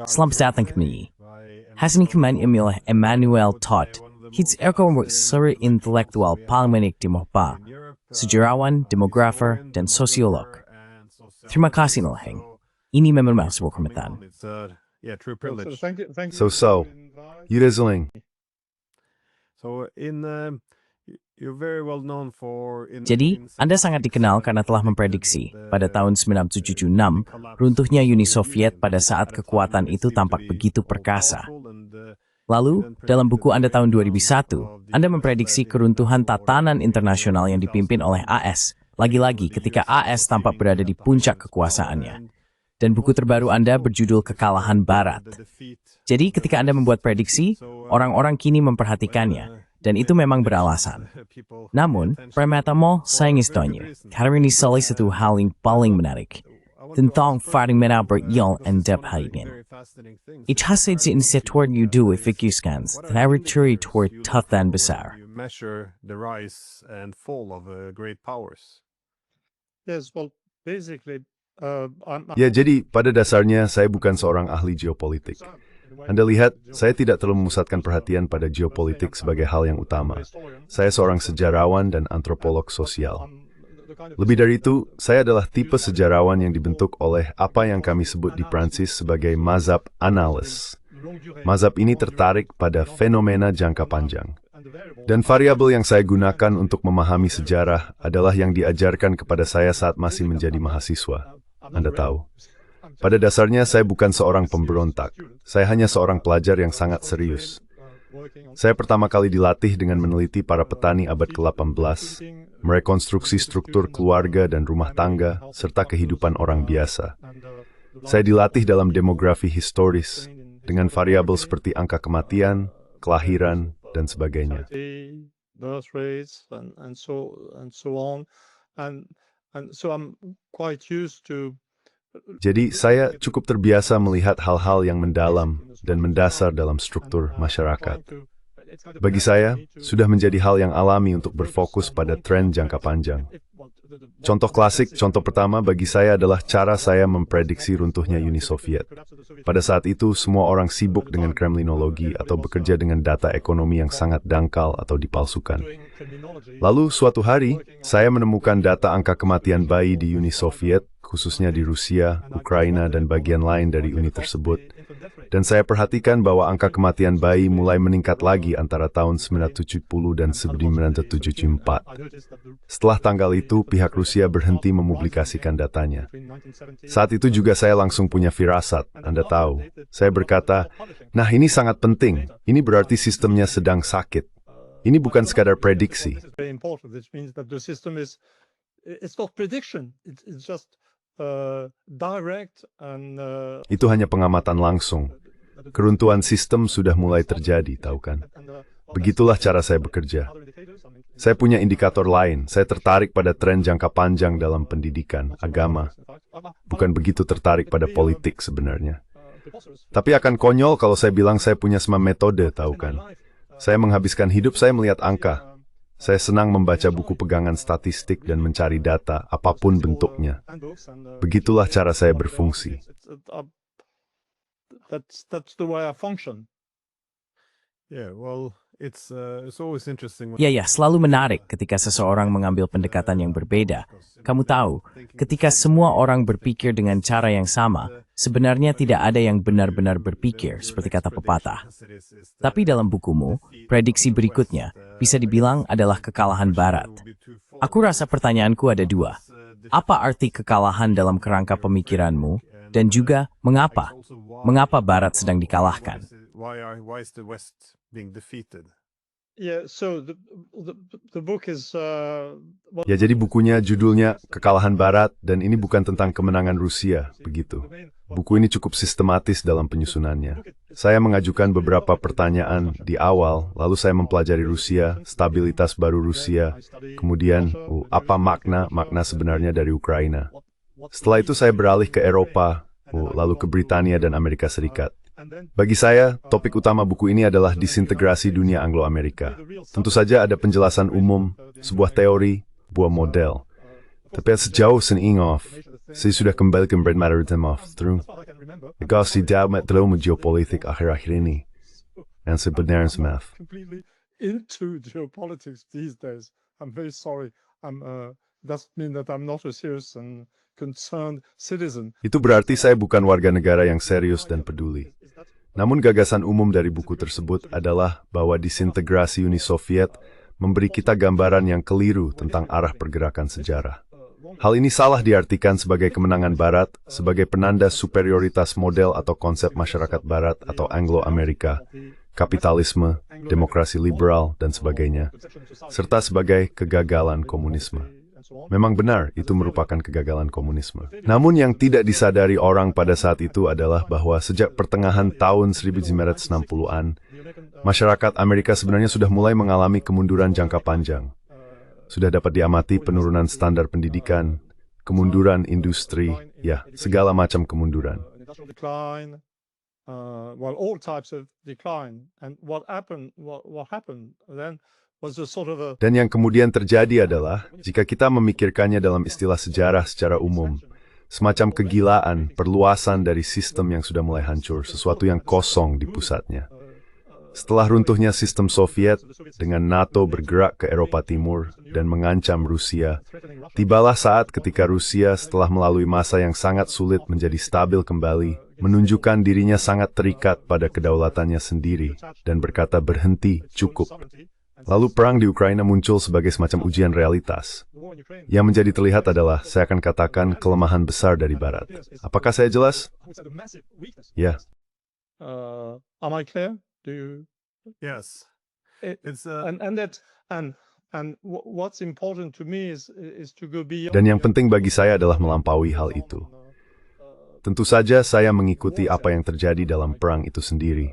Selamat datang kembali. Hari ini kami memilih Emmanuel Todd. Hits ekonomi seri intelektual paling menarik di Eropa, sejarawan, demografer, dan sosiolog. Terima kasih Nolheng. Ini memang sebuah komentar. So, Yudezeling. Jadi, Anda sangat dikenal karena telah memprediksi pada tahun 1976 runtuhnya Uni Soviet pada saat kekuatan itu tampak begitu perkasa. Lalu, dalam buku Anda tahun 2001, Anda memprediksi keruntuhan tatanan internasional yang dipimpin oleh AS, lagi-lagi ketika AS tampak berada di puncak kekuasaannya. Dan buku terbaru Anda berjudul Kekalahan Barat. Jadi, ketika Anda membuat prediksi, orang-orang kini memperhatikannya. Dan itu memang beralasan. Namun, pertama, saya ingin tanya, hari ini salah satu hal yang paling menarik tentang fighting menabrak yang Anda perhatikan. Itu hasil inisiator Yudu Fikiskan dan curi toward tatan besar. Ya, jadi pada dasarnya saya bukan seorang ahli geopolitik. Anda lihat, saya tidak terlalu memusatkan perhatian pada geopolitik sebagai hal yang utama. Saya seorang sejarawan dan antropolog sosial. Lebih dari itu, saya adalah tipe sejarawan yang dibentuk oleh apa yang kami sebut di Prancis sebagai mazhab analis. Mazhab ini tertarik pada fenomena jangka panjang. Dan variabel yang saya gunakan untuk memahami sejarah adalah yang diajarkan kepada saya saat masih menjadi mahasiswa. Anda tahu. Pada dasarnya, saya bukan seorang pemberontak. Saya hanya seorang pelajar yang sangat serius. Saya pertama kali dilatih dengan meneliti para petani abad ke-18, merekonstruksi struktur keluarga dan rumah tangga, serta kehidupan orang biasa. Saya dilatih dalam demografi historis, dengan variabel seperti angka kematian, kelahiran, dan sebagainya. Jadi, saya cukup terbiasa melihat hal-hal yang mendalam dan mendasar dalam struktur masyarakat. Bagi saya, sudah menjadi hal yang alami untuk berfokus pada tren jangka panjang. Contoh klasik, contoh pertama bagi saya adalah cara saya memprediksi runtuhnya Uni Soviet. Pada saat itu, semua orang sibuk dengan kremlinologi atau bekerja dengan data ekonomi yang sangat dangkal atau dipalsukan. Lalu, suatu hari, saya menemukan data angka kematian bayi di Uni Soviet, khususnya di Rusia, Ukraina, dan bagian lain dari Uni tersebut. Dan saya perhatikan bahwa angka kematian bayi mulai meningkat lagi antara tahun 1970 dan 1974. Setelah tanggal itu, pihak Rusia berhenti mempublikasikan datanya. Saat itu juga saya langsung punya firasat, Anda tahu. Saya berkata, nah ini sangat penting, ini berarti sistemnya sedang sakit. Ini bukan sekadar prediksi. Itu hanya pengamatan langsung. Keruntuhan sistem sudah mulai terjadi, tahu kan? Begitulah cara saya bekerja. Saya punya indikator lain. Saya tertarik pada tren jangka panjang dalam pendidikan, agama. Bukan begitu tertarik pada politik sebenarnya. Tapi akan konyol kalau saya bilang saya punya semua metode, tahu kan? Saya menghabiskan hidup saya melihat angka. Saya senang membaca buku pegangan statistik dan mencari data, apapun bentuknya. Begitulah cara saya berfungsi. Ya, selalu menarik ketika seseorang mengambil pendekatan yang berbeda. Kamu tahu, ketika semua orang berpikir dengan cara yang sama, sebenarnya tidak ada yang benar-benar berpikir, seperti kata pepatah. Tapi dalam bukumu, prediksi berikutnya bisa dibilang adalah kekalahan Barat. Aku rasa pertanyaanku ada dua. Apa arti kekalahan dalam kerangka pemikiranmu? Dan juga, mengapa? Mengapa Barat sedang dikalahkan? Ya, jadi bukunya judulnya Kekalahan Barat, dan ini bukan tentang kemenangan Rusia, begitu. Buku ini cukup sistematis dalam penyusunannya. Saya mengajukan beberapa pertanyaan di awal, lalu saya mempelajari Rusia, stabilitas baru Rusia, kemudian apa makna sebenarnya dari Ukraina. Setelah itu saya beralih ke Eropa, lalu ke Britania dan Amerika Serikat. Bagi saya, topik utama buku ini adalah disintegrasi dunia Anglo-Amerika. Tentu saja ada penjelasan umum, sebuah teori, sebuah model. Tapi sejauh Seningov, saya sudah kembali ke Brand Maritimov through negosiasi dalam geopolitik akhir-akhir ini. Dan sebenarnya semath. Into geopolitics these days. I'm very sorry. Doesn't mean that I'm not a serious and concerned citizen. Itu berarti saya bukan warga negara yang serius dan peduli. Namun gagasan umum dari buku tersebut adalah bahwa disintegrasi Uni Soviet memberi kita gambaran yang keliru tentang arah pergerakan sejarah. Hal ini salah diartikan sebagai kemenangan Barat, sebagai penanda superioritas model atau konsep masyarakat Barat atau Anglo-Amerika, kapitalisme, demokrasi liberal, dan sebagainya, serta sebagai kegagalan komunisme. Memang benar, itu merupakan kegagalan komunisme. Namun yang tidak disadari orang pada saat itu adalah bahwa sejak pertengahan tahun 1960-an, masyarakat Amerika sebenarnya sudah mulai mengalami kemunduran jangka panjang. Sudah dapat diamati penurunan standar pendidikan, kemunduran industri, ya, segala macam kemunduran. All types of decline, and what happened then was a sort of a. Dan yang kemudian terjadi adalah, jika kita memikirkannya dalam istilah sejarah secara umum, semacam kegilaan, perluasan dari sistem yang sudah mulai hancur, sesuatu yang kosong di pusatnya. Setelah runtuhnya sistem Soviet, dengan NATO bergerak ke Eropa Timur dan mengancam Rusia, tibalah saat ketika Rusia setelah melalui masa yang sangat sulit menjadi stabil kembali, menunjukkan dirinya sangat terikat pada kedaulatannya sendiri dan berkata berhenti, cukup. Lalu perang di Ukraina muncul sebagai semacam ujian realitas. Yang menjadi terlihat adalah, saya akan katakan, kelemahan besar dari Barat. Apakah saya jelas? Ya. Am I clear? Do you? Yes. It's what's important to me is to go beyond. Dan yang penting bagi saya adalah melampaui hal itu. Tentu saja saya mengikuti apa yang terjadi dalam perang itu sendiri.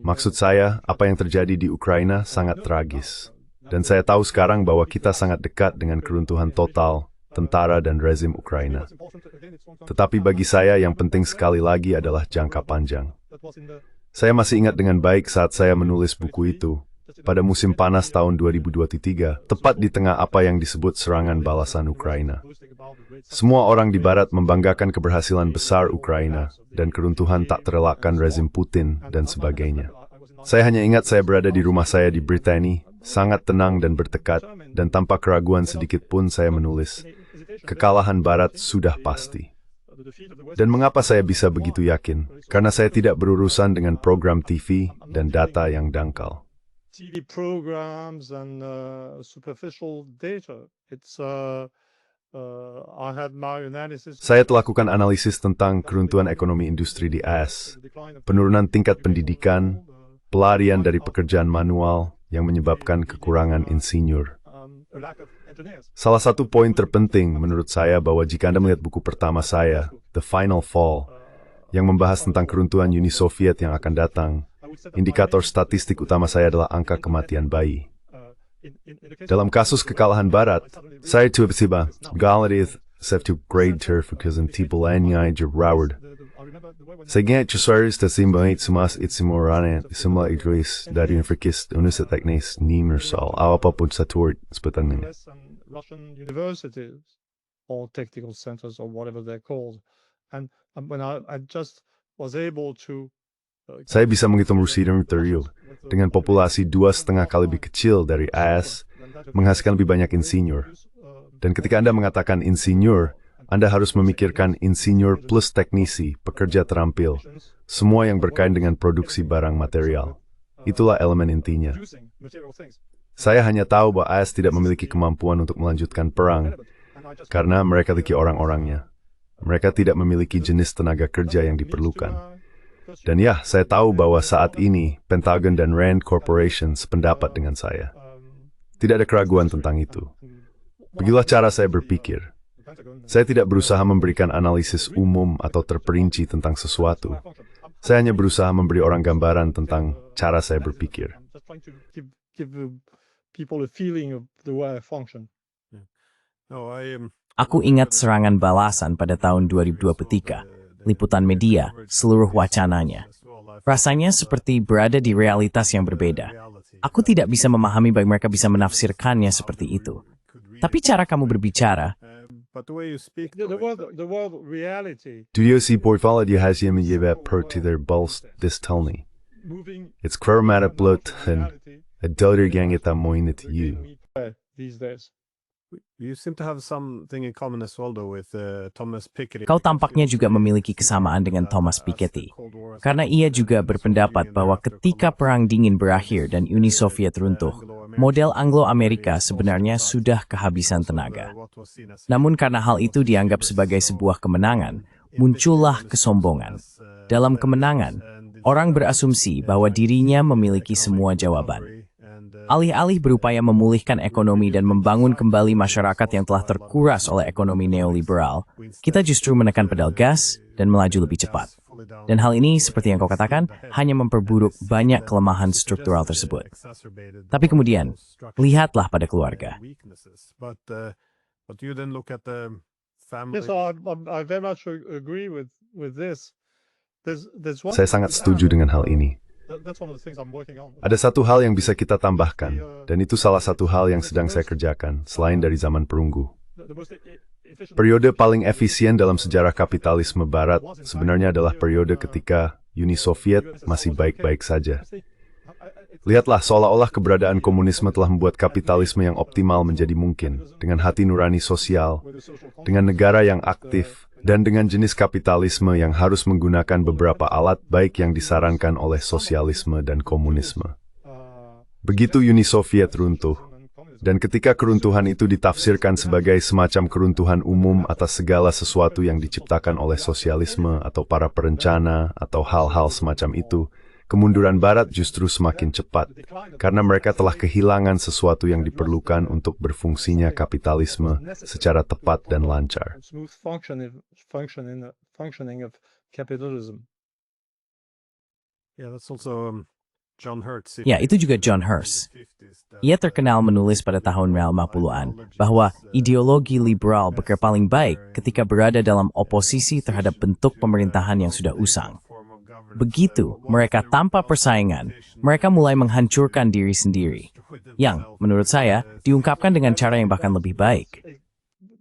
Maksud saya, apa yang terjadi di Ukraina sangat tragis. Dan saya tahu sekarang bahwa kita sangat dekat dengan keruntuhan total tentara dan rezim Ukraina. Tetapi bagi saya yang penting sekali lagi adalah jangka panjang. Saya masih ingat dengan baik saat saya menulis buku itu, pada musim panas tahun 2023, tepat di tengah apa yang disebut serangan balasan Ukraina. Semua orang di Barat membanggakan keberhasilan besar Ukraina dan keruntuhan tak terelakkan rezim Putin dan sebagainya. Saya hanya ingat saya berada di rumah saya di Britania, sangat tenang dan bertekad, dan tanpa keraguan sedikit pun saya menulis, kekalahan Barat sudah pasti. Dan mengapa saya bisa begitu yakin? Karena saya tidak berurusan dengan program TV dan data yang dangkal. TV programs and superficial data. I had my analysis. Saya telah lakukan analisis tentang keruntuhan ekonomi industri di AS, penurunan tingkat pendidikan, pelarian dari pekerjaan manual yang menyebabkan kekurangan insinyur. Salah satu poin terpenting menurut saya bahwa jika Anda melihat buku pertama saya, The Final Fall, yang membahas tentang keruntuhan Uni Soviet yang akan datang, indikator statistik utama saya adalah angka kematian bayi. Dalam kasus kekalahan Barat, saya tiba-tiba galit satu grade terfokusan tipe lainnya jerawat. Sehingga sesuai tersimbang semas itsimorane semua idris dari infekis universitas teknis nimersal apapun satu sebetulnya. Russian universities or technical centers or whatever they're called, and when I just was able to. Saya bisa menghitung Rusia dan Ontario dengan populasi 2,5 kali lebih kecil dari AS, menghasilkan lebih banyak insinyur. Dan ketika Anda mengatakan insinyur, Anda harus memikirkan insinyur plus teknisi, pekerja terampil, semua yang berkaitan dengan produksi barang material. Itulah elemen intinya. Saya hanya tahu bahwa AS tidak memiliki kemampuan untuk melanjutkan perang, karena mereka memiliki orang-orangnya. Mereka tidak memiliki jenis tenaga kerja yang diperlukan. Dan ya, saya tahu bahwa saat ini Pentagon dan Rand Corporation sependapat dengan saya. Tidak ada keraguan tentang itu. Begitulah cara saya berpikir. Saya tidak berusaha memberikan analisis umum atau terperinci tentang sesuatu. Saya hanya berusaha memberi orang gambaran tentang cara saya berpikir. Aku ingat serangan balasan pada tahun 2023. Liputan media, seluruh wacananya. Rasanya seperti berada di realitas yang berbeda. Aku tidak bisa memahami bagaimana mereka bisa menafsirkannya seperti itu. Tapi cara kamu berbicara, But the way you speak, The world reality Duyusi portfolio Hasyem Yebe per to their balls this telni. moving It's Kurmata Blut and a daughter gang at moinet you. these days. you seem to have something in common as well, though, with Thomas Piketty. Kau tampaknya juga memiliki kesamaan dengan Thomas Piketty, karena ia juga berpendapat bahwa ketika Perang Dingin berakhir dan Uni Soviet runtuh, model Anglo-Amerika sebenarnya sudah kehabisan tenaga. Namun karena hal itu dianggap sebagai sebuah kemenangan, muncullah kesombongan. Dalam kemenangan, orang berasumsi bahwa dirinya memiliki semua jawaban. Alih-alih berupaya memulihkan ekonomi dan membangun kembali masyarakat yang telah terkuras oleh ekonomi neoliberal, kita justru menekan pedal gas dan melaju lebih cepat. Dan hal ini, seperti yang kau katakan, hanya memperburuk banyak kelemahan struktural tersebut. Tapi kemudian, lihatlah pada keluarga. Yes, I very much agree with this. Saya sangat setuju dengan hal ini. That's one of the things I'm working on. Ada satu hal yang bisa kita tambahkan, dan itu salah satu hal yang sedang saya kerjakan, selain dari zaman perunggu. Periode paling efisien dalam sejarah kapitalisme Barat sebenarnya adalah periode ketika Uni Soviet masih baik-baik saja. Lihatlah, seolah-olah keberadaan komunisme telah membuat kapitalisme yang optimal menjadi mungkin, dengan hati nurani sosial, dengan negara yang aktif, dan dengan jenis kapitalisme yang harus menggunakan beberapa alat baik yang disarankan oleh sosialisme dan komunisme. Begitu Uni Soviet runtuh, dan ketika keruntuhan itu ditafsirkan sebagai semacam keruntuhan umum atas segala sesuatu yang diciptakan oleh sosialisme atau para perencana atau hal-hal semacam itu, kemunduran Barat justru semakin cepat, karena mereka telah kehilangan sesuatu yang diperlukan untuk berfungsinya kapitalisme secara tepat dan lancar. Smooth functioning of capitalism. Yeah, that's also John Hertz. Ya, itu juga John Hertz. Ia terkenal menulis pada tahun 50-an bahwa ideologi liberal bekerja paling baik ketika berada dalam oposisi terhadap bentuk pemerintahan yang sudah usang. Begitu mereka tanpa persaingan, mereka mulai menghancurkan diri sendiri. Yang, menurut saya, diungkapkan dengan cara yang bahkan lebih baik.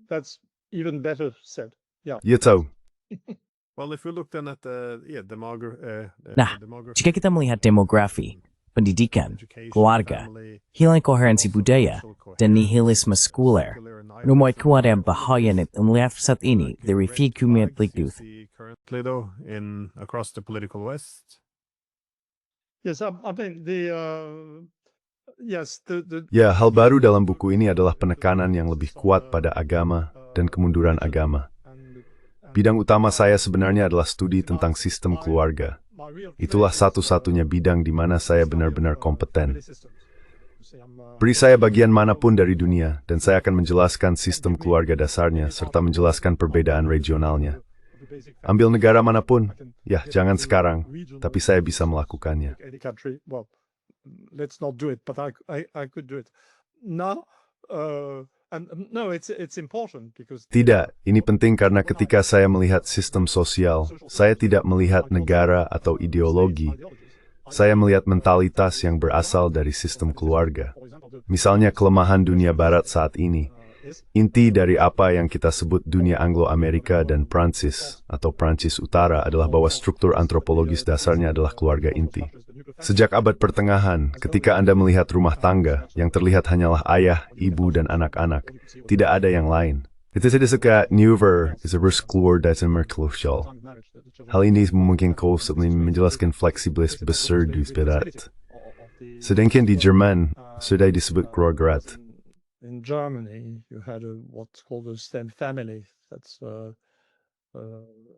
That's even better said. Yeah. Ya tahu. Nah, jika kita melihat demografi, pendidikan, keluarga, hilang koherensi budaya, dan nihilisme sekuler, rumah kuat yang bahaya melihat saat ini dari figurat likduth. Across the political West. Yes, I mean Ya, hal baru dalam buku ini adalah penekanan yang lebih kuat pada agama dan kemunduran agama. Bidang utama saya sebenarnya adalah studi tentang sistem keluarga. Itulah satu-satunya bidang di mana saya benar-benar kompeten. Beri saya bagian manapun dari dunia, dan saya akan menjelaskan sistem keluarga dasarnya, serta menjelaskan perbedaan regionalnya. Ambil negara manapun, ya jangan sekarang, tapi saya bisa melakukannya. Let's not do it, but I could do it. Now, no, it's important because Tidak, ini penting karena ketika saya melihat sistem sosial, saya tidak melihat negara atau ideologi. Saya melihat mentalitas yang berasal dari sistem keluarga. Misalnya kelemahan dunia Barat saat ini. Inti dari apa yang kita sebut dunia Anglo-Amerika dan Prancis atau Prancis Utara adalah bahwa struktur antropologis dasarnya adalah keluarga inti. Sejak abad pertengahan, ketika Anda melihat rumah tangga, yang terlihat hanyalah ayah, ibu, dan anak-anak, tidak ada yang lain. Itu tidak suka Neuver is a risk keluar dari merklushal. Hal ini memungkinkan kau menjelaskan fleksibilitas besar di Barat. Sedangkan di Jerman, sudah disebut keluarga. In Germany, you had what's called a stem family. That's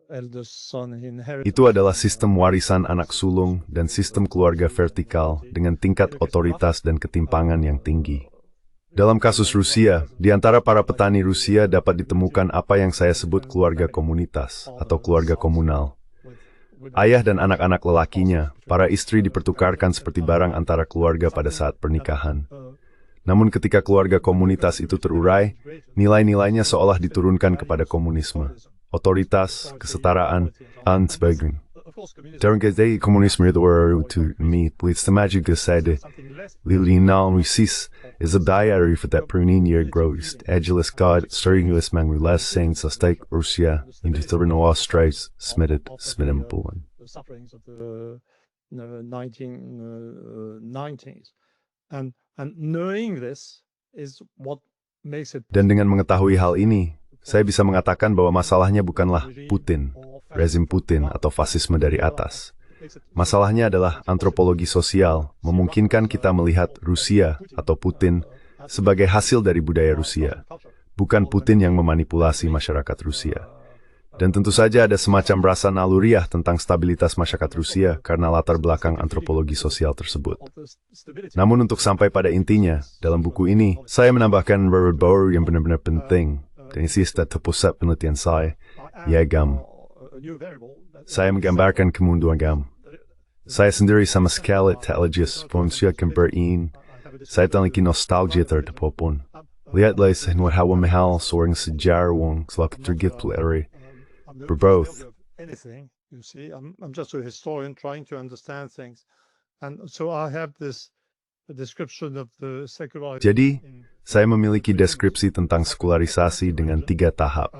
eldest son inheritance. Itu adalah sistem warisan anak sulung dan sistem keluarga vertikal dengan tingkat otoritas dan ketimpangan yang tinggi. Dalam kasus Rusia, di antara para petani Rusia dapat ditemukan apa yang saya sebut keluarga komunitas atau keluarga komunal. Ayah dan anak-anak lelakinya, para istri dipertukarkan seperti barang antara keluarga pada saat pernikahan. Namun ketika keluarga komunitas itu terurai, nilai-nilainya seolah diturunkan kepada komunisme. Otoritas, kesetaraan, dan sebagainya. Dalam komunisme itu to me, please the magic said, Lilienal Rusis, is a diary for that pruninir grost, agilis god, stirringus mangulas, saints, a stake, Russia, into the Renoir straits, smitten pullen. The sufferings of the 1990s. And knowing this is what makes it. Dan dengan mengetahui hal ini, saya bisa mengatakan bahwa masalahnya bukanlah Putin, rezim Putin atau fasisme dari atas. Masalahnya adalah antropologi sosial, memungkinkan kita melihat Rusia atau Putin sebagai hasil dari budaya Rusia, bukan Putin yang memanipulasi masyarakat Rusia. Dan tentu saja ada semacam rasa naluriah tentang stabilitas masyarakat Rusia karena latar belakang antropologi sosial tersebut. Namun untuk sampai pada intinya, dalam buku ini, saya menambahkan beberapa yang benar-benar penting, dan isi terpusat penelitian saya, yaitu saya menggambarkan kemunduran gam. Saya sendiri sama sekali tak legis mengunsyakan berin. Saya memiliki nostalgia terhadap apapun. Lihatlah sebuah hawa mahal seorang sejarawan selaku tergitleri. Berboth. Anything, you see, I'm just a historian trying to understand things, and so I have this description of the secularization. Jadi, saya memiliki deskripsi tentang sekularisasi dengan 3 tahap.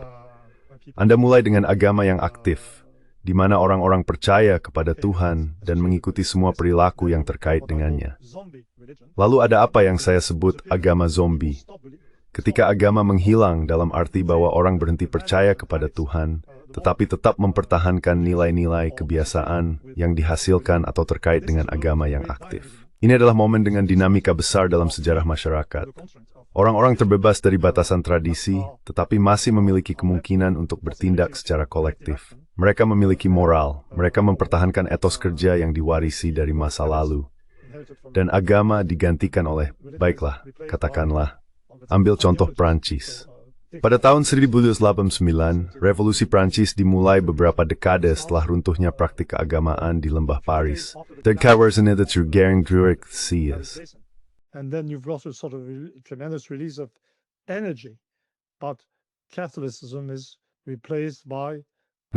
Anda mulai dengan agama yang aktif, di mana orang-orang percaya kepada Tuhan dan mengikuti semua perilaku yang terkait dengannya. Lalu ada apa yang saya sebut agama zombie. Ketika agama menghilang dalam arti bahwa orang berhenti percaya kepada Tuhan, tetapi tetap mempertahankan nilai-nilai kebiasaan yang dihasilkan atau terkait dengan agama yang aktif. Ini adalah momen dengan dinamika besar dalam sejarah masyarakat. Orang-orang terbebas dari batasan tradisi, tetapi masih memiliki kemungkinan untuk bertindak secara kolektif. Mereka memiliki moral, mereka mempertahankan etos kerja yang diwarisi dari masa lalu. Dan agama digantikan oleh, baiklah, katakanlah, ambil contoh Prancis. Pada tahun 1889, revolusi Prancis dimulai beberapa dekade setelah runtuhnya praktik keagamaan di lembah Paris. And then you've got a sort of tremendous release of energy, but Catholicism is replaced by.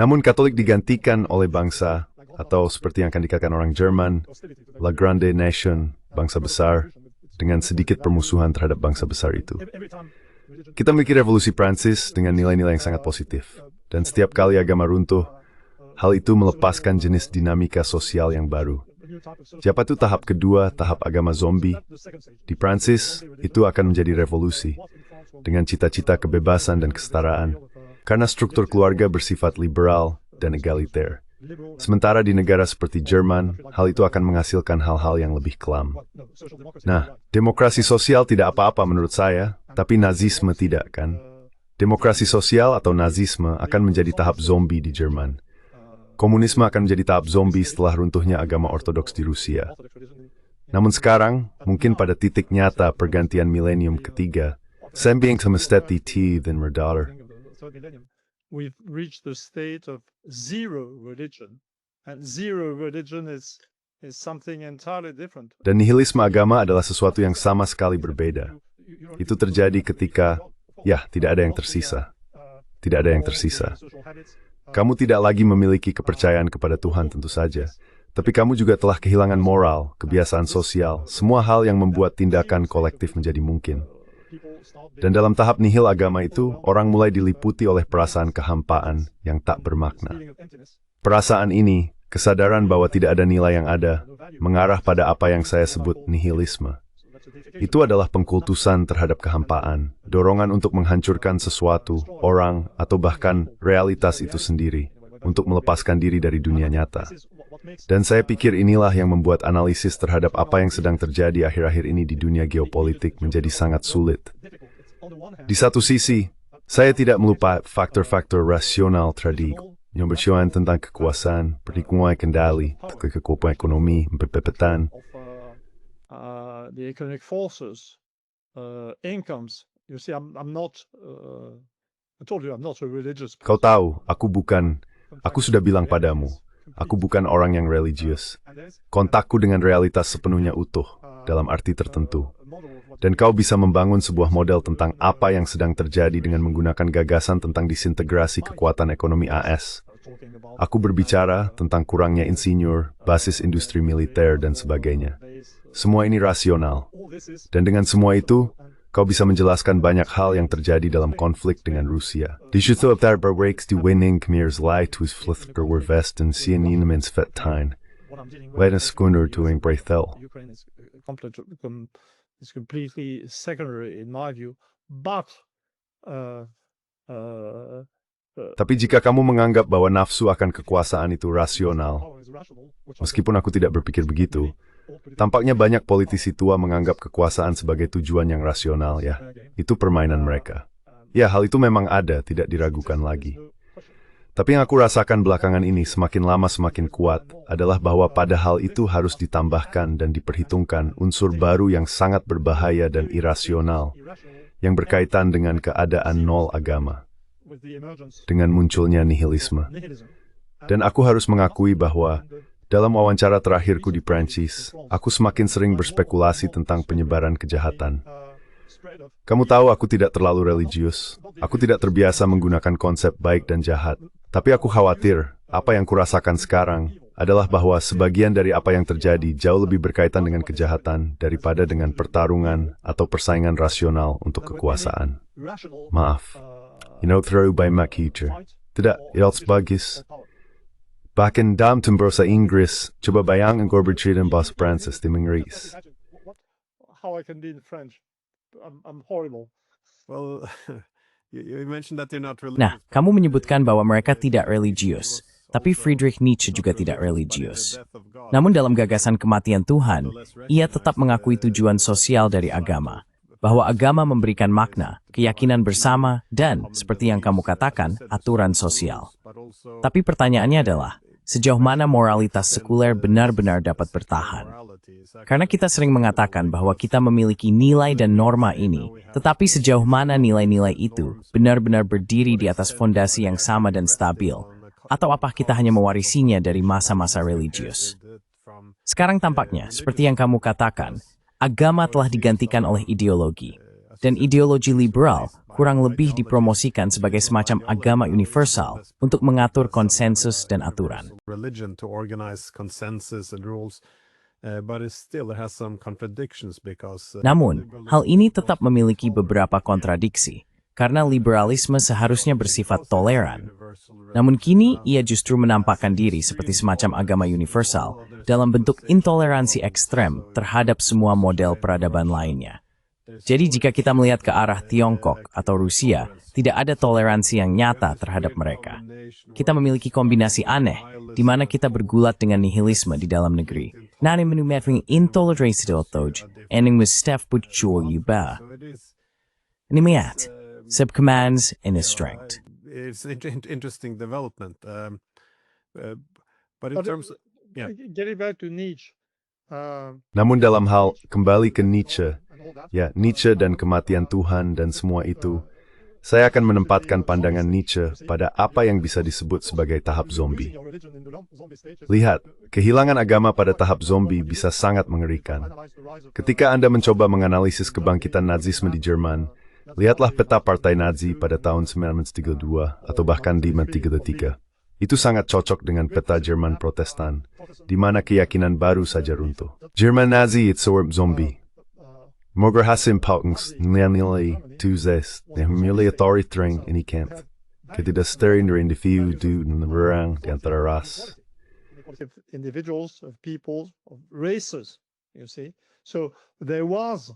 Namun Katolik digantikan oleh bangsa, atau seperti yang akan dikatakan orang Jerman, La Grande Nation, bangsa besar, dengan sedikit permusuhan terhadap bangsa besar itu. Kita memiliki revolusi Prancis dengan nilai-nilai yang sangat positif. Dan setiap kali agama runtuh, hal itu melepaskan jenis dinamika sosial yang baru. Siapa itu tahap kedua, tahap agama zombie? Di Prancis, itu akan menjadi revolusi. Dengan cita-cita kebebasan dan kesetaraan. Karena struktur keluarga bersifat liberal dan egaliter. Sementara di negara seperti Jerman, hal itu akan menghasilkan hal-hal yang lebih kelam. Nah, demokrasi sosial tidak apa-apa menurut saya, tapi nazisme tidak kan? Demokrasi sosial atau nazisme akan menjadi tahap zombie di Jerman. Komunisme akan menjadi tahap zombie setelah runtuhnya agama ortodoks di Rusia. Namun sekarang, mungkin pada titik nyata pergantian milenium ketiga, Sembiang semesteti T dan Merdaler. We've reached the state of zero religion, and zero religion is something entirely different. Dan nihilisme agama adalah sesuatu yang sama sekali berbeda. Itu terjadi ketika, ya, tidak ada yang tersisa. Tidak ada yang tersisa. Kamu tidak lagi memiliki kepercayaan kepada Tuhan tentu saja, tapi kamu juga telah kehilangan moral, kebiasaan sosial, semua hal yang membuat tindakan kolektif menjadi mungkin. Dan dalam tahap nihil agama itu, orang mulai diliputi oleh perasaan kehampaan yang tak bermakna. Perasaan ini, kesadaran bahwa tidak ada nilai yang ada, mengarah pada apa yang saya sebut nihilisme. Itu adalah pengkultusan terhadap kehampaan, dorongan untuk menghancurkan sesuatu, orang, atau bahkan realitas itu sendiri, untuk melepaskan diri dari dunia nyata. Dan saya pikir inilah yang membuat analisis terhadap apa yang sedang terjadi akhir-akhir ini di dunia geopolitik menjadi sangat sulit. Di satu sisi, saya tidak melupa faktor-faktor rasional tadi, yang bersyuaran tentang kekuasaan, perlindungan kendali, kekuatan ekonomi, pepetan. The economic forces, incomes. You see, I'm not. I told you I'm not a religious. Kau tahu, aku sudah bilang padamu, aku bukan orang yang religius. Kontakku dengan realitas sepenuhnya utuh, dalam arti tertentu. Dan kau bisa membangun sebuah model tentang apa yang sedang terjadi dengan menggunakan gagasan tentang disintegrasi kekuatan ekonomi AS. Aku berbicara tentang kurangnya insinyur, basis industri militer, dan sebagainya. semua ini rasional. Dan dengan semua itu, kau bisa menjelaskan banyak hal yang terjadi dalam konflik dengan Rusia. De slutet av der breaks de winning Khmer's lie to his flytter were vest and Sianinamens fettine. Let us sekunder to Brethel. Ukraine is completely secondary in my view, but Tapi jika kamu menganggap bahwa nafsu akan kekuasaan itu rasional, meskipun aku tidak berpikir begitu, tampaknya banyak politisi tua menganggap kekuasaan sebagai tujuan yang rasional, ya. Itu permainan mereka. Ya, hal itu memang ada, tidak diragukan lagi. Tapi yang aku rasakan belakangan ini semakin lama semakin kuat adalah bahwa pada hal itu harus ditambahkan dan diperhitungkan unsur baru yang sangat berbahaya dan irasional, yang berkaitan dengan keadaan nol agama, dengan munculnya nihilisme. Dan aku harus mengakui bahwa dalam wawancara terakhirku di Prancis, aku semakin sering berspekulasi tentang penyebaran kejahatan. Kamu tahu aku tidak terlalu religius. Aku tidak terbiasa menggunakan konsep baik dan jahat. Tapi aku khawatir, apa yang kurasakan sekarang adalah bahwa sebagian dari apa yang terjadi jauh lebih berkaitan dengan kejahatan daripada dengan pertarungan atau persaingan rasional untuk kekuasaan. Maaf. Through by Makicher. Tidak, it's bagus. Bahkan dalam bahasa Inggris, coba bayangkan Gorbachev dan bahasa Prancis di Inggris. How I can be in French? I'm horrible. Well, you mentioned that they're not religious. Nah, kamu menyebutkan bahwa mereka tidak religius, tapi Friedrich Nietzsche juga tidak religius. Namun dalam gagasan kematian Tuhan, ia tetap mengakui tujuan sosial dari agama, bahwa agama memberikan makna, keyakinan bersama, dan, seperti yang kamu katakan, aturan sosial. Tapi pertanyaannya adalah, sejauh mana moralitas sekuler benar-benar dapat bertahan? Karena kita sering mengatakan bahwa kita memiliki nilai dan norma ini, tetapi sejauh mana nilai-nilai itu benar-benar berdiri di atas fondasi yang sama dan stabil, atau apa kita hanya mewarisinya dari masa-masa religius? Sekarang tampaknya, seperti yang kamu katakan, agama telah digantikan oleh ideologi, dan ideologi liberal kurang lebih dipromosikan sebagai semacam agama universal untuk mengatur konsensus dan aturan. Religion to organize consensus and rules, but it still has some contradictions because. Namun, hal ini tetap memiliki beberapa kontradiksi, karena liberalisme seharusnya bersifat toleran. Namun kini, ia justru menampakkan diri seperti semacam agama universal dalam bentuk intoleransi ekstrem terhadap semua model peradaban lainnya. Jadi jika kita melihat ke arah Tiongkok atau Rusia, tidak ada toleransi yang nyata terhadap mereka. Kita memiliki kombinasi aneh, di mana kita bergulat dengan nihilisme di dalam negeri. Nani menumetring intoleransi doltoj, ending with Steph Butchoyiba. Ini melihat, subcommands in his strength. It's an interesting development, but in terms, yeah. Getting back to Nietzsche. Namun dalam hal kembali ke Nietzsche, ya Nietzsche dan kematian Tuhan dan semua itu, saya akan menempatkan pandangan Nietzsche pada apa yang bisa disebut sebagai tahap zombie. Lihat, kehilangan agama pada tahap zombie bisa sangat mengerikan. Ketika Anda mencoba menganalisis kebangkitan Nazisme di Jerman, lihatlah peta partai Nazi pada tahun 1932 atau bahkan 1933. Itu sangat cocok dengan peta Jerman Protestan, di mana keyakinan baru saja runtuh. Jerman Nazi itu seorang zombie. Mogerhasim Paukens nilai-nilai tuzes yang memilih authoritarian ini camp. Ketidaksetaraan dari individu dan orang di antara ras. Individuals, of people, of races, you see. So there was.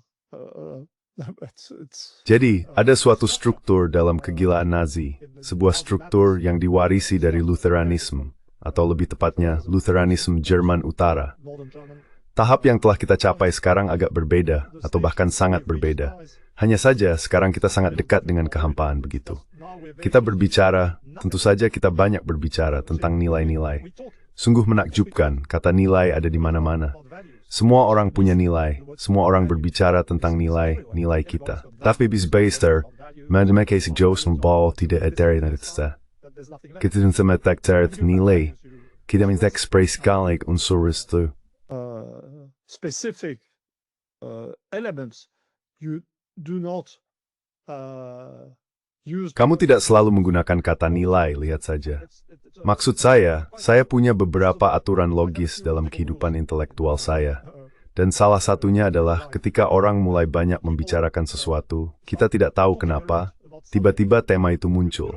Jadi, ada suatu struktur dalam kegilaan Nazi, sebuah struktur yang diwarisi dari Lutheranisme, atau lebih tepatnya Lutheranisme Jerman Utara. Tahap yang telah kita capai sekarang agak berbeda, atau bahkan sangat berbeda. Hanya saja, sekarang kita sangat dekat dengan kehampaan begitu. Kita berbicara, tentu saja kita banyak berbicara tentang nilai-nilai. Sungguh menakjubkan, kata nilai ada di mana-mana. Semua orang punya nilai, semua orang berbicara tentang nilai-nilai kita. Tapi bis baster, madamake si Joseph Ball tidak eteri narita. Kita tidak metakter nilai, kita minta ekspresikan unsur itu. Specific elements you do not use. Kamu tidak selalu menggunakan kata nilai, lihat saja. Maksud saya punya beberapa aturan logis dalam kehidupan intelektual saya. Dan salah satunya adalah ketika orang mulai banyak membicarakan sesuatu, kita tidak tahu kenapa, tiba-tiba tema itu muncul.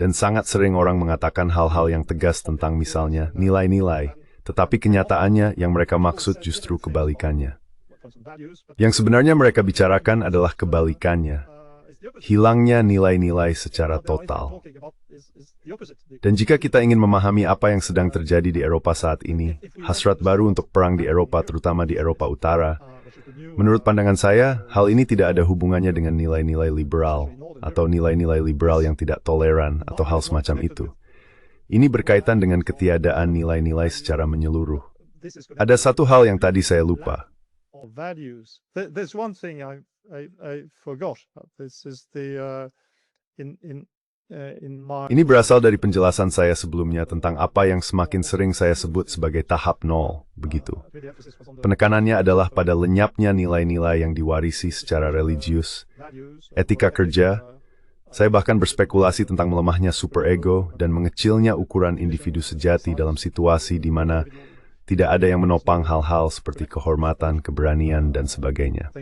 Dan sangat sering orang mengatakan hal-hal yang tegas tentang misalnya nilai-nilai, tetapi kenyataannya yang mereka maksud justru kebalikannya. Yang sebenarnya mereka bicarakan adalah kebalikannya. Hilangnya nilai-nilai secara total. Dan jika kita ingin memahami apa yang sedang terjadi di Eropa saat ini, hasrat baru untuk perang di Eropa, terutama di Eropa Utara, menurut pandangan saya, hal ini tidak ada hubungannya dengan nilai-nilai liberal, atau nilai-nilai liberal yang tidak toleran, atau hal semacam itu. Ini berkaitan dengan ketiadaan nilai-nilai secara menyeluruh. Ada satu hal yang tadi saya lupa. There's one thing I forgot. This is the in my Ini berasal dari penjelasan saya sebelumnya tentang apa yang semakin sering saya sebut sebagai tahap 0, begitu. Penekanannya adalah pada lenyapnya nilai-nilai yang diwarisi secara religius, etika kerja. Saya bahkan berspekulasi tentang melemahnya superego dan mengecilnya ukuran individu sejati dalam situasi di mana tidak ada yang menopang hal-hal seperti kehormatan, keberanian, dan sebagainya.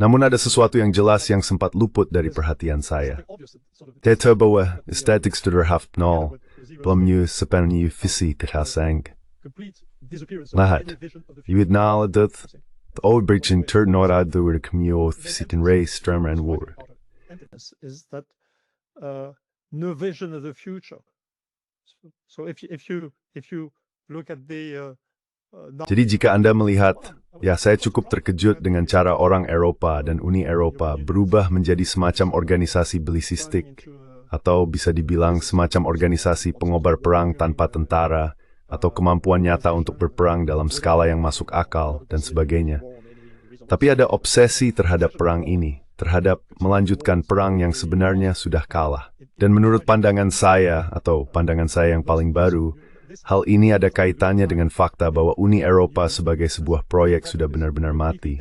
Namun ada sesuatu yang jelas yang sempat luput dari perhatian saya. Detta bahwa estetik haft 0, belum sepenuhnya visi terhasang. Lahat, yuidnal adat, the old breaching tur norad the word communal visitin race, strömmer and war. is that no vision of the future. So if you look at the Jadi jika Anda melihat, ya saya cukup terkejut dengan cara orang Eropa dan Uni Eropa berubah menjadi semacam organisasi belisistik, atau bisa dibilang semacam organisasi pengobar perang tanpa tentara, atau kemampuan nyata untuk berperang dalam skala yang masuk akal, dan sebagainya. Tapi ada obsesi terhadap perang ini, terhadap melanjutkan perang yang sebenarnya sudah kalah. Dan menurut pandangan saya, atau pandangan saya yang paling baru, hal ini ada kaitannya dengan fakta bahwa Uni Eropa sebagai sebuah proyek sudah benar-benar mati.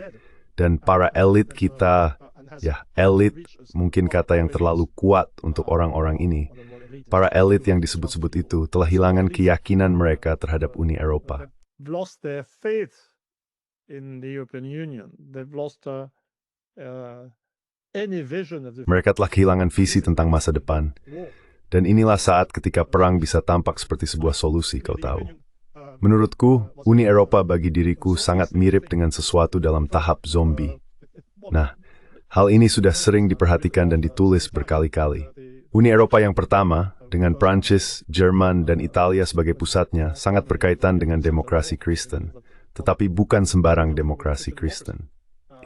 Dan para elit kita, ya elit mungkin kata yang terlalu kuat untuk orang-orang ini. Para elit yang disebut-sebut itu telah hilangkan keyakinan mereka terhadap Uni Eropa. lost their faith in the European Union. They've lost any vision of the Mereka telah kehilangan visi tentang masa depan. Dan inilah saat ketika perang bisa tampak seperti sebuah solusi, kau tahu. Menurutku, Uni Eropa bagi diriku sangat mirip dengan sesuatu dalam tahap zombie. Nah, hal ini sudah sering diperhatikan dan ditulis berkali-kali. Uni Eropa yang pertama, dengan Prancis, Jerman, dan Italia sebagai pusatnya, sangat berkaitan dengan demokrasi Kristen. Tetapi bukan sembarang demokrasi Kristen.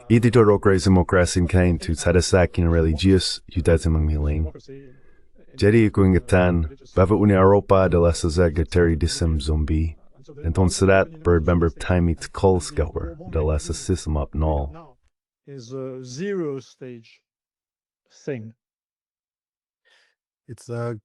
Itu demokrasi kain tu sadasakin religius yudatim menghiling. Jadi aku ingatkan bahwa Uni Eropa adalah sezagatari disem zombie. Enton sedat berbember time it calls gower adalah sistem up nol. now is a zero stage thing. It's a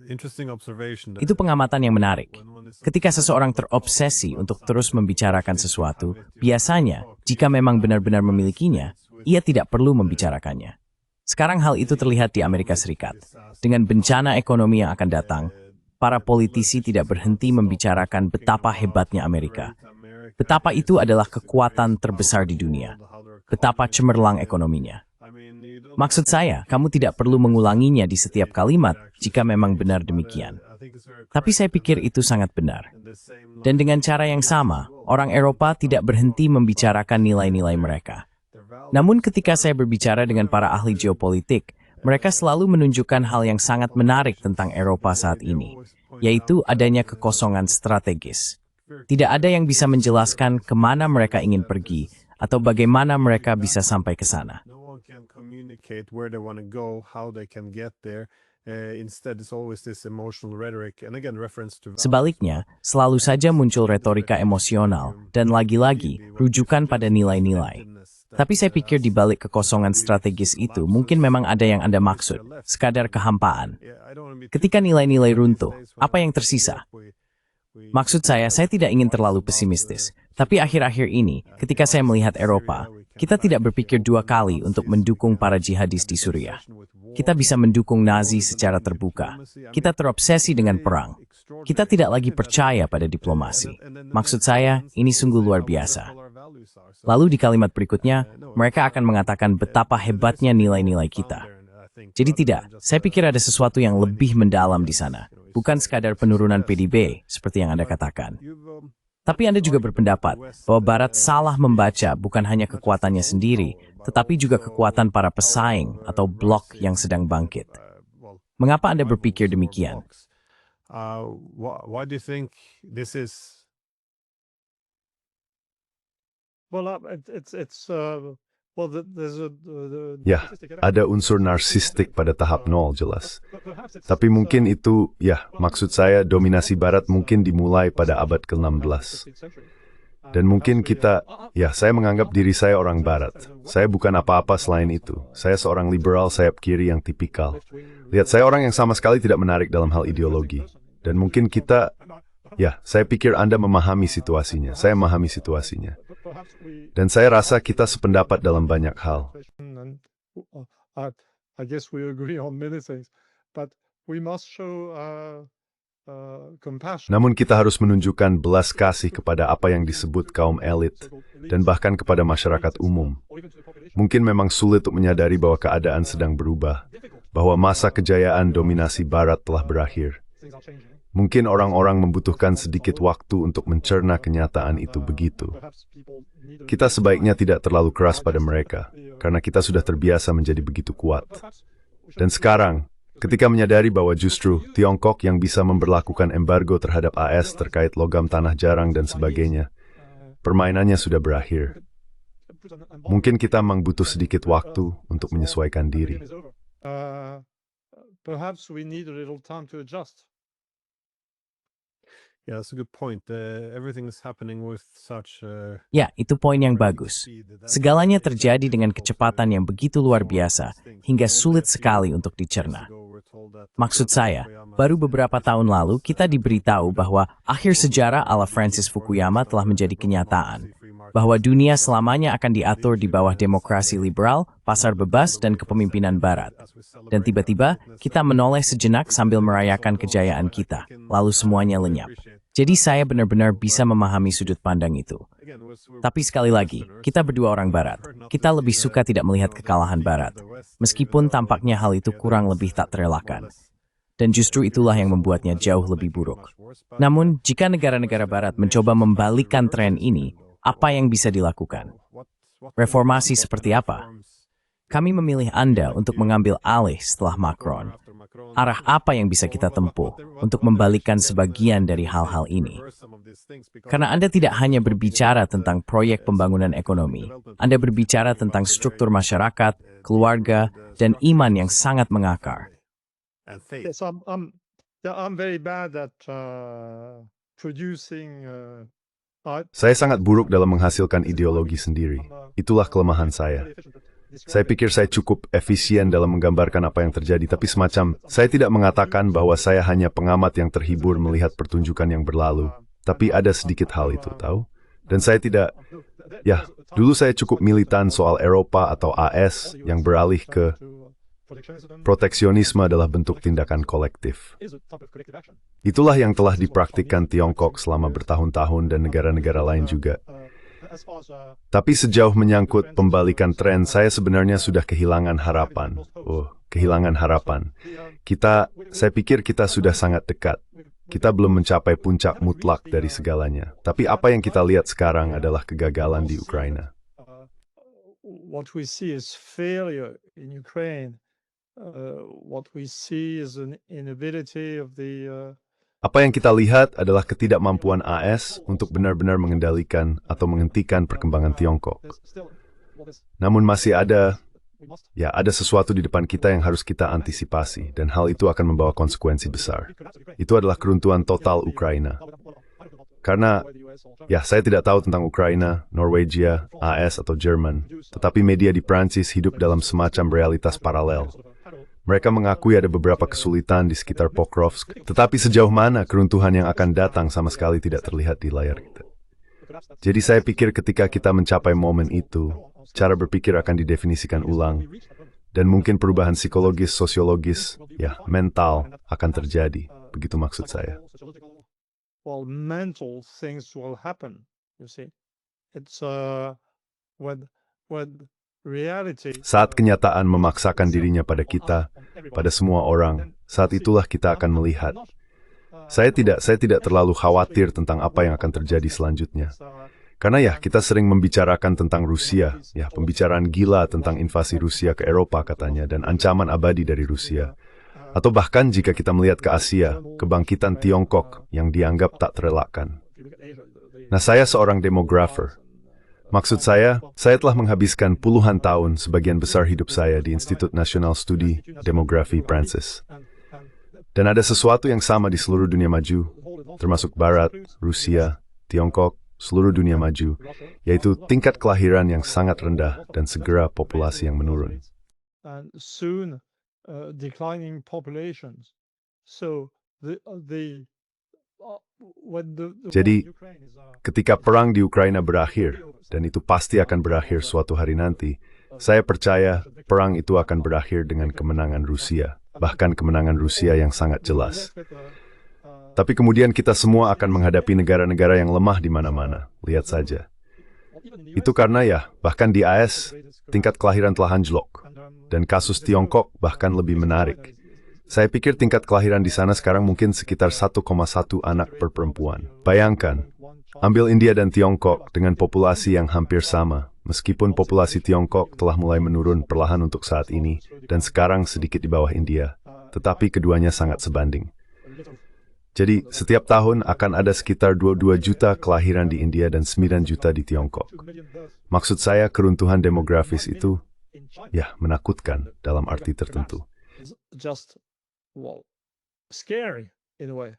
interesting observation. that Itu pengamatan yang menarik. when one is- Ketika seseorang terobsesi untuk terus membicarakan sesuatu, biasanya, jika memang benar-benar memilikinya, ia tidak perlu membicarakannya. Sekarang hal itu terlihat di Amerika Serikat. Dengan bencana ekonomi yang akan datang, para politisi tidak berhenti membicarakan betapa hebatnya Amerika. Betapa itu adalah kekuatan terbesar di dunia. Betapa cemerlang ekonominya. Maksud saya, kamu tidak perlu mengulanginya di setiap kalimat jika memang benar demikian. Tapi saya pikir itu sangat benar. Dan dengan cara yang sama, orang Eropa tidak berhenti membicarakan nilai-nilai mereka. Namun ketika saya berbicara dengan para ahli geopolitik, mereka selalu menunjukkan hal yang sangat menarik tentang Eropa saat ini, yaitu adanya kekosongan strategis. Tidak ada yang bisa menjelaskan kemana mereka ingin pergi, atau bagaimana mereka bisa sampai ke sana. No one can communicate where they want to go, how they can get there. Instead, it's always this emotional rhetoric, and again, reference to Sebaliknya, selalu saja muncul retorika emosional, dan lagi-lagi, rujukan pada nilai-nilai. Tapi saya pikir di balik kekosongan strategis itu mungkin memang ada yang Anda maksud, sekadar kehampaan. Ketika nilai-nilai runtuh, apa yang tersisa? Maksud saya tidak ingin terlalu pesimistis. Tapi akhir-akhir ini, ketika saya melihat Eropa, kita tidak berpikir dua kali untuk mendukung para jihadis di Suriah. Kita bisa mendukung Nazi secara terbuka. Kita terobsesi dengan perang. Kita tidak lagi percaya pada diplomasi. Maksud saya, ini sungguh luar biasa. Lalu di kalimat berikutnya, mereka akan mengatakan betapa hebatnya nilai-nilai kita. Jadi tidak, saya pikir ada sesuatu yang lebih mendalam di sana. Bukan sekadar penurunan PDB, seperti yang Anda katakan. Tapi Anda juga berpendapat bahwa Barat salah membaca bukan hanya kekuatannya sendiri, tetapi juga kekuatan para pesaing atau blok yang sedang bangkit. Mengapa Anda berpikir demikian? Why do you think this is? Well, there's Ya, ada unsur narsistik pada tahap nol jelas. Tapi mungkin itu, ya, maksud saya dominasi Barat mungkin dimulai pada abad ke-16. Dan mungkin kita, ya, saya menganggap diri saya orang Barat. Saya bukan apa-apa selain itu. Saya seorang liberal sayap kiri yang tipikal. Lihat, saya orang yang sama sekali tidak menarik dalam hal ideologi. Dan mungkin kita, ya, saya pikir Anda memahami situasinya. Saya memahami situasinya. Dan saya rasa kita sependapat dalam banyak hal. I guess we agree on many things, but we must show compassion. Namun kita harus menunjukkan belas kasih kepada apa yang disebut kaum elit dan bahkan kepada masyarakat umum. Mungkin memang sulit untuk menyadari bahwa keadaan sedang berubah, bahwa masa kejayaan dominasi Barat telah berakhir. Mungkin orang-orang membutuhkan sedikit waktu untuk mencerna kenyataan itu begitu. Kita sebaiknya tidak terlalu keras pada mereka, karena kita sudah terbiasa menjadi begitu kuat. Dan sekarang, ketika menyadari bahwa justru Tiongkok yang bisa memberlakukan embargo terhadap AS terkait logam tanah jarang dan sebagainya, permainannya sudah berakhir. Mungkin kita memang butuh sedikit waktu untuk menyesuaikan diri. Perhaps we need a little time to adjust. Yeah, that's a good point. Everything is happening with such. Ya, itu poin yang bagus. Segalanya terjadi dengan kecepatan yang begitu luar biasa, hingga sulit sekali untuk dicerna. Maksud saya, baru beberapa tahun lalu kita diberitahu bahwa akhir sejarah ala Francis Fukuyama telah menjadi kenyataan, bahwa dunia selamanya akan diatur di bawah demokrasi liberal, pasar bebas, dan kepemimpinan Barat. Dan tiba-tiba, kita menoleh sejenak sambil merayakan kejayaan kita, lalu semuanya lenyap. Jadi saya benar-benar bisa memahami sudut pandang itu. Tapi sekali lagi, kita berdua orang Barat. Kita lebih suka tidak melihat kekalahan Barat, meskipun tampaknya hal itu kurang lebih tak terelakkan. Dan justru itulah yang membuatnya jauh lebih buruk. Namun, jika negara-negara Barat mencoba membalikkan tren ini, apa yang bisa dilakukan? Reformasi seperti apa? Kami memilih Anda untuk mengambil alih setelah Macron. Arah apa yang bisa kita tempuh untuk membalikkan sebagian dari hal-hal ini? Karena Anda tidak hanya berbicara tentang proyek pembangunan ekonomi, Anda berbicara tentang struktur masyarakat, keluarga, dan iman yang sangat mengakar. Yes, I'm very bad at producing. Saya sangat buruk dalam menghasilkan ideologi sendiri. Itulah kelemahan saya. Saya pikir saya cukup efisien dalam menggambarkan apa yang terjadi, tapi semacam, saya tidak mengatakan bahwa saya hanya pengamat yang terhibur melihat pertunjukan yang berlalu. Tapi ada sedikit hal itu, tahu? Dan saya tidak, ya, dulu saya cukup militan soal Eropa atau AS yang beralih ke proteksionisme adalah bentuk tindakan kolektif. Itulah yang telah dipraktikkan Tiongkok selama bertahun-tahun dan negara-negara lain juga. Tapi sejauh menyangkut pembalikan tren, saya sebenarnya sudah kehilangan harapan. Kehilangan harapan. Saya pikir kita sudah sangat dekat. Kita belum mencapai puncak mutlak dari segalanya. Tapi apa yang kita lihat sekarang adalah kegagalan di Ukraina. What we see is failure in Ukraine. What we see is an inability of the Apa yang kita lihat adalah ketidakmampuan AS untuk benar-benar mengendalikan atau menghentikan perkembangan Tiongkok. Namun masih ada sesuatu di depan kita yang harus kita antisipasi, dan hal itu akan membawa konsekuensi besar. Itu adalah keruntuhan total Ukraina. Karena, saya tidak tahu tentang Ukraina, Norwegia, AS atau Jerman, tetapi media di Prancis hidup dalam semacam realitas paralel. Mereka mengakui ada beberapa kesulitan di sekitar Pokrovsk, tetapi sejauh mana keruntuhan yang akan datang sama sekali tidak terlihat di layar kita. Jadi saya pikir ketika kita mencapai momen itu, cara berpikir akan didefinisikan ulang, dan mungkin perubahan psikologis, sosiologis, mental akan terjadi. begitu maksud saya. Well, mental things will happen. You see, it's when reality. Saat kenyataan memaksakan dirinya pada kita, pada semua orang, saat itulah kita akan melihat. Saya tidak terlalu khawatir tentang apa yang akan terjadi selanjutnya. Karena ya, kita sering membicarakan tentang Rusia, ya, pembicaraan gila tentang invasi Rusia ke Eropa katanya, dan ancaman abadi dari Rusia. Atau bahkan jika kita melihat ke Asia, kebangkitan Tiongkok yang dianggap tak terelakkan. Nah, saya seorang demografer. Maksud saya telah menghabiskan puluhan tahun sebagian besar hidup saya di Institut Nasional Studi Demografi Prancis. Dan ada sesuatu yang sama di seluruh dunia maju, termasuk Barat, Rusia, Tiongkok, seluruh dunia maju, yaitu tingkat kelahiran yang sangat rendah dan segera populasi yang menurun. And soon declining populations. So Jadi, ketika perang di Ukraina berakhir, dan itu pasti akan berakhir suatu hari nanti, saya percaya perang itu akan berakhir dengan kemenangan Rusia, bahkan kemenangan Rusia yang sangat jelas. Tapi kemudian kita semua akan menghadapi negara-negara yang lemah di mana-mana. Lihat saja. Itu karena ya, bahkan di AS, tingkat kelahiran telah anjlok. Dan kasus Tiongkok bahkan lebih menarik. Saya pikir tingkat kelahiran di sana sekarang mungkin sekitar 1,1 anak per perempuan. Bayangkan, ambil India dan Tiongkok dengan populasi yang hampir sama, meskipun populasi Tiongkok telah mulai menurun perlahan untuk saat ini, dan sekarang sedikit di bawah India, tetapi keduanya sangat sebanding. Jadi, setiap tahun akan ada sekitar 22 juta kelahiran di India dan 9 juta di Tiongkok. Maksud saya, keruntuhan demografis itu, ya, menakutkan dalam arti tertentu. just scary in a way.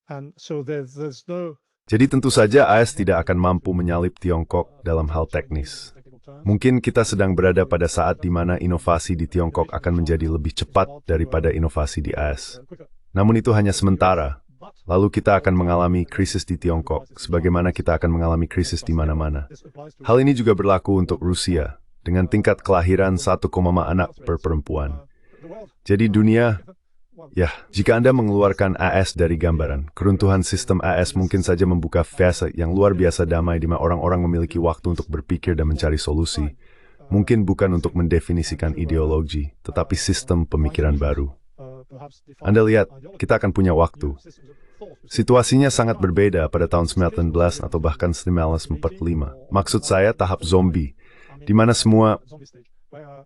And so there's no. Jadi tentu saja AS tidak akan mampu menyalip Tiongkok dalam hal teknis. Mungkin kita sedang berada pada saat di mana inovasi di Tiongkok akan menjadi lebih cepat daripada inovasi di AS. Namun itu hanya sementara. Lalu kita akan mengalami krisis di Tiongkok, sebagaimana kita akan mengalami krisis di mana-mana. Hal ini juga berlaku untuk Rusia, dengan tingkat kelahiran 1,5 anak per perempuan. Jadi dunia, ya, jika Anda mengeluarkan AS dari gambaran, keruntuhan sistem AS mungkin saja membuka fase yang luar biasa damai di mana orang-orang memiliki waktu untuk berpikir dan mencari solusi. Mungkin bukan untuk mendefinisikan ideologi, tetapi sistem pemikiran baru. Anda lihat, kita akan punya waktu. Situasinya sangat berbeda pada tahun 19 atau bahkan 1945. Maksud saya tahap zombie, di mana semua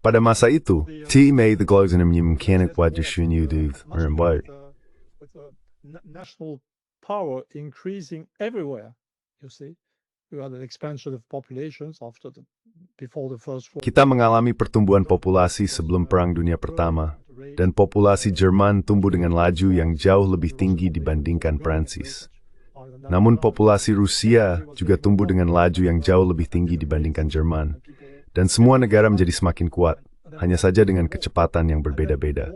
pada masa itu, the glows in mechanic National power increasing everywhere. You see, you had an expansion of populations before the First World War. Kita mengalami pertumbuhan populasi sebelum Perang Dunia Pertama, dan populasi Jerman tumbuh dengan laju yang jauh lebih tinggi dibandingkan Prancis. Namun populasi Rusia juga tumbuh dengan laju yang jauh lebih tinggi dibandingkan Jerman. Dan semua negara menjadi semakin kuat, hanya saja dengan kecepatan yang berbeda-beda.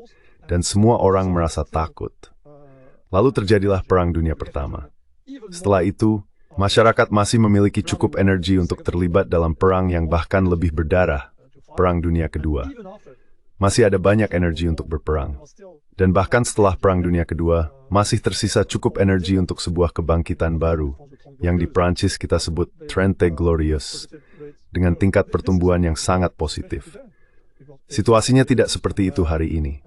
Dan semua orang merasa takut. Lalu terjadilah Perang Dunia Pertama. Setelah itu, masyarakat masih memiliki cukup energi untuk terlibat dalam perang yang bahkan lebih berdarah, Perang Dunia Kedua. Masih ada banyak energi untuk berperang. Dan bahkan setelah Perang Dunia Kedua, masih tersisa cukup energi untuk sebuah kebangkitan baru, yang di Prancis kita sebut Trente Glorieux, dengan tingkat pertumbuhan yang sangat positif. Situasinya tidak seperti itu hari ini.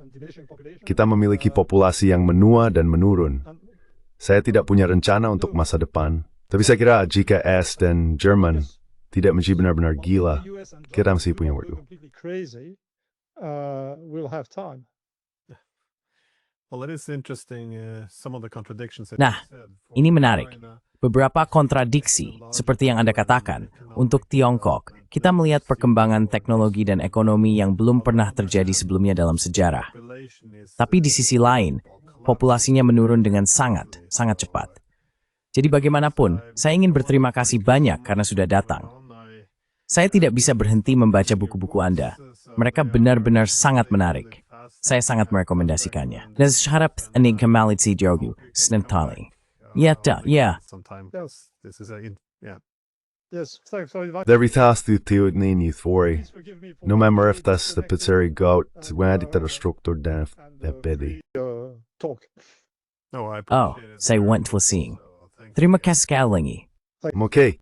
Kita memiliki populasi yang menua dan menurun. Saya tidak punya rencana untuk masa depan, tapi saya kira jika AS dan Jerman tidak menjadi benar-benar gila, kita masih punya waktu. We'll have time. Well, it is interesting some of the contradictions that Nah, you said. ini menarik. Beberapa kontradiksi, seperti yang Anda katakan, untuk Tiongkok, kita melihat perkembangan teknologi dan ekonomi yang belum pernah terjadi sebelumnya dalam sejarah. Tapi di sisi lain, populasinya menurun dengan sangat cepat. Jadi bagaimanapun, saya ingin berterima kasih banyak karena sudah datang. Saya tidak bisa berhenti membaca buku-buku Anda. Mereka benar-benar sangat menarik. Saya sangat merekomendasikannya. Dan harap Anda kembali di Jogu, Snentali. Ya, Sometimes this is Yes, thanks for inviting Där vi tas till teorin i Thori. Please forgive me for No being member late of tas the disconnected pizzeri goat and, when I did the structure down and, the bedi. talk. No, I Oh, appreciate it saya very want much, to seeing. so thank you Terima again. kasih sekali lagi. Okay,